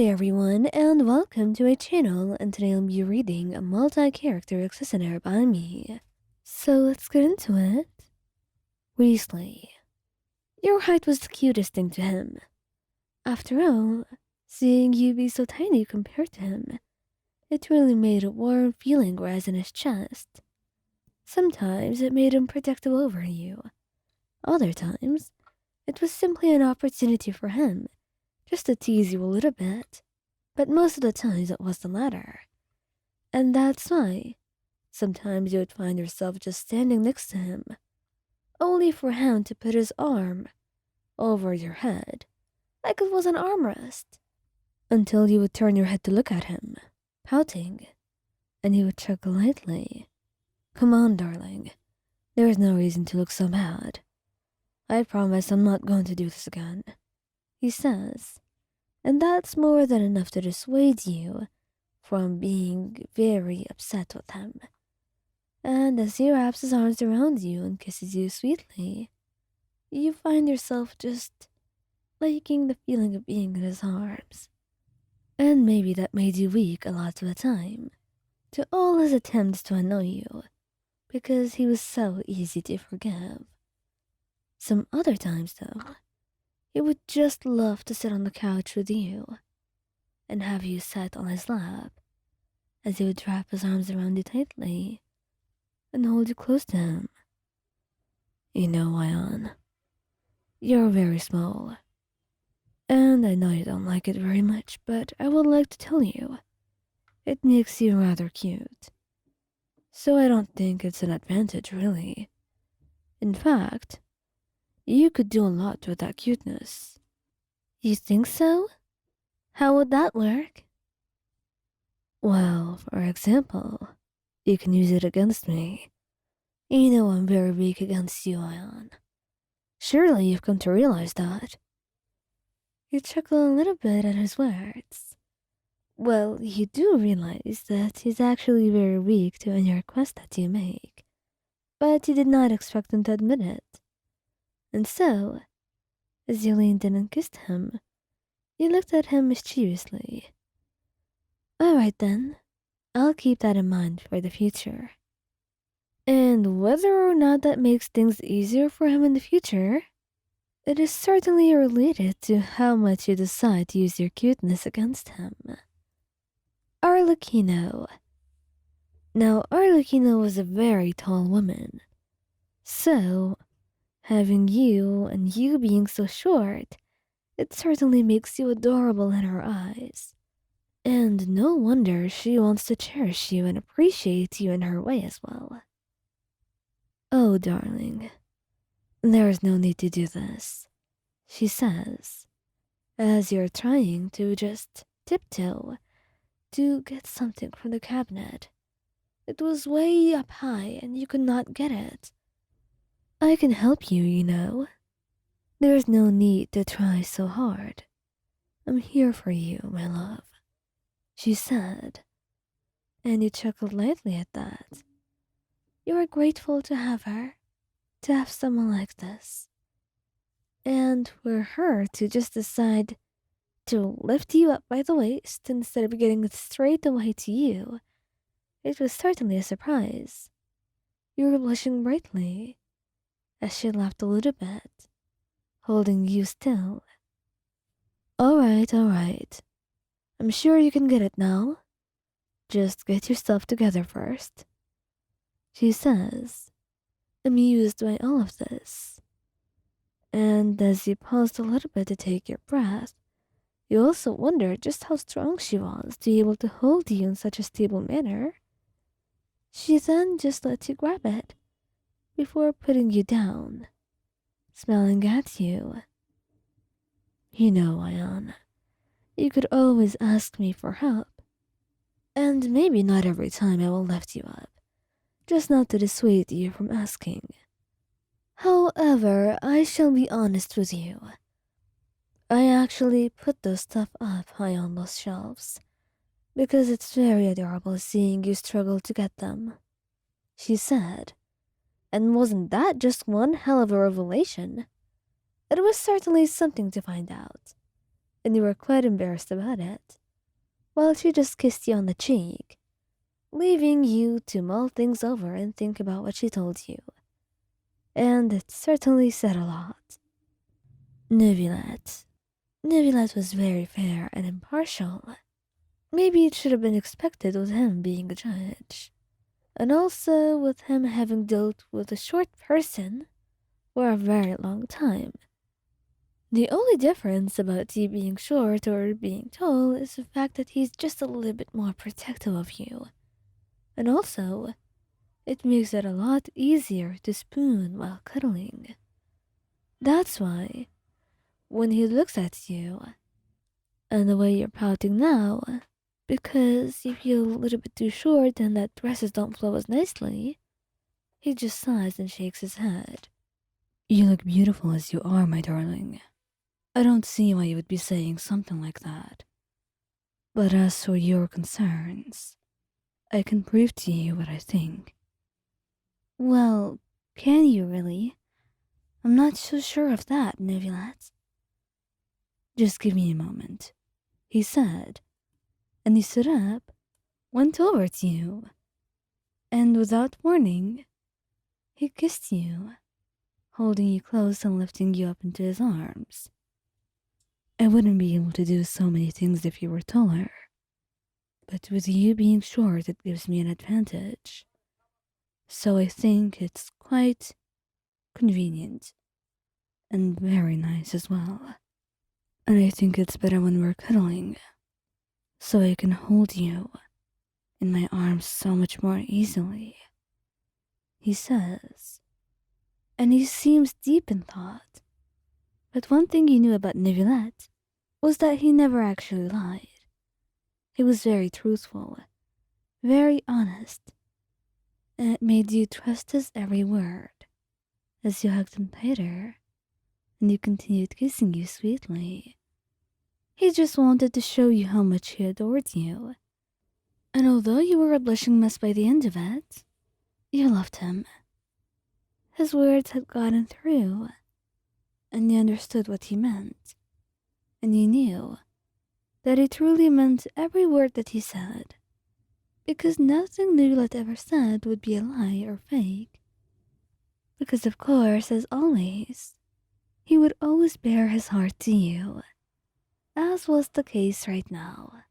Hi everyone, and welcome to my channel, and today I'll be reading a multi-character expositioner by me. So let's get into it. Wriothesley. Your height was the cutest thing to him. After all, seeing you be so tiny compared to him, it really made a warm feeling rise in his chest. Sometimes it made him protective over you. Other times, it was simply an opportunity for him just to tease you a little bit. But most of the times it was the latter. And that's why sometimes you would find yourself just standing next to him, only for him to put his arm over your head, like it was an armrest, until you would turn your head to look at him, pouting, and he would chuckle lightly. Come on, darling. There's no reason to look so bad. I promise I'm not going to do this again, he says. And that's more than enough to dissuade you from being very upset with him. And as he wraps his arms around you and kisses you sweetly, you find yourself just liking the feeling of being in his arms. And maybe that made you weak a lot of the time to all his attempts to annoy you, because he was so easy to forgive. Some other times, though, he would just love to sit on the couch with you and have you sat on his lap as he would wrap his arms around you tightly and hold you close to him. You know, Ion, you're very small, and I know you don't like it very much, but I would like to tell you, it makes you rather cute. So I don't think it's an advantage, really. In fact, you could do a lot with that cuteness. You think so? How would that work? Well, for example, you can use it against me. You know I'm very weak against you, Ion. Surely you've come to realize that. You chuckle a little bit at his words. Well, you do realize that he's actually very weak to any request that you make, but you did not expect him to admit it. And so, as you leaned in and kissed him, you looked at him mischievously. All right then, I'll keep that in mind for the future. And whether or not that makes things easier for him in the future, it is certainly related to how much you decide to use your cuteness against him. Arlecchino. Now, Arlecchino was a very tall woman, so having you and you being so short, it certainly makes you adorable in her eyes. And no wonder she wants to cherish you and appreciate you in her way as well. Oh, darling, there's no need to do this, she says, as you're trying to just tiptoe to get something from the cabinet. It was way up high and you could not get it. I can help you, you know. There's no need to try so hard. I'm here for you, my love, she said, and you chuckled lightly at that. You are grateful to have her, to have someone like this. And for her to just decide to lift you up by the waist instead of getting it straight away to you, it was certainly a surprise. You were blushing brightly as she laughed a little bit, holding you still. All right. I'm sure you can get it now. Just get yourself together first, she says, amused by all of this. And as you paused a little bit to take your breath, you also wondered just how strong she was to be able to hold you in such a stable manner. She then just let you grab it before putting you down, smiling at you. You know, Ion, you could always ask me for help. And maybe not every time I will lift you up, just not to dissuade you from asking. However, I shall be honest with you. I actually put those stuff up high on those shelves, because it's very adorable seeing you struggle to get them, she said. And wasn't that just one hell of a revelation? It was certainly something to find out. and you were quite embarrassed about it. Well, she just kissed you on the cheek, leaving you to mull things over and think about what she told you. And it certainly said a lot. Neuvillette. Neuvillette was very fair and impartial. Maybe it should have been expected with him being a judge. And also with him having dealt with a short person for a very long time. The only difference about you being short or being tall is the fact that he's just a little bit more protective of you. And also, it makes it a lot easier to spoon while cuddling. That's why, when he looks at you, and the way you're pouting now, because you feel a little bit too short and that dresses don't flow as nicely, he just sighs and shakes his head. You look beautiful as you are, my darling. I don't see why you would be saying something like that. But as for your concerns, I can prove to you what I think. Well, can you really? I'm not so sure of that, Neuvillette. Just give me a moment, he said, and he stood up, went over to you, and without warning, he kissed you, holding you close and lifting you up into his arms. I wouldn't be able to do so many things if you were taller, but with you being short, it gives me an advantage. So I think it's quite convenient and very nice as well. And I think it's better when we're cuddling, so I can hold you in my arms so much more easily, he says. And he seems deep in thought. But one thing you knew about Neuvillette was that he never actually lied. He was very truthful, very honest, and it made you trust his every word as you hugged him tighter and he continued kissing you sweetly. He just wanted to show you how much he adored you. And although you were a blushing mess by the end of it, you loved him. His words had gotten through, and you understood what he meant. And you knew that he truly meant every word that he said, because nothing Neuvillette ever said would be a lie or fake. Because of course, as always, he would always bare his heart to you, as was the case right now.